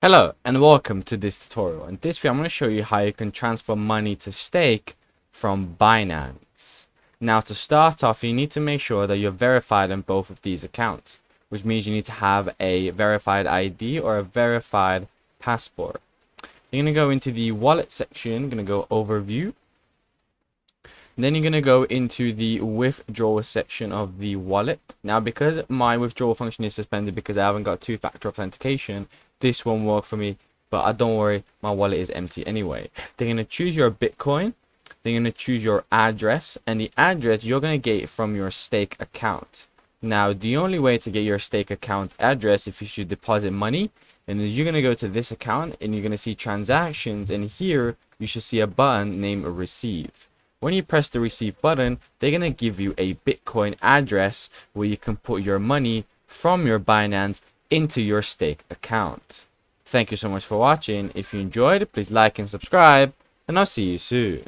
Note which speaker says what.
Speaker 1: Hello and welcome to this tutorial. In this video I'm going to show you how you can transfer money to stake from Binance. Now to start off, you need to make sure that you're verified on both of these accounts, which means you need to have a verified ID or a verified passport. You're going to go into the wallet section, you're going to go overview. Then you're going to go into the withdrawal section of the wallet. Now because my withdrawal function is suspended because I haven't got two-factor authentication, this won't work for me, but don't worry, my wallet is empty anyway. They're going to choose your Bitcoin, they're going to choose your address, and the address you're going to get from your stake account. Now the only way to get your stake account address if you should deposit money, and you're going to go to this account and you're going to see transactions, and here you should see a button named receive. When you press the receive button, they're going to give you a Bitcoin address where you can put your money from your Binance into your stake account. Thank you so much for watching. If you enjoyed, please like and subscribe, and I'll see you soon.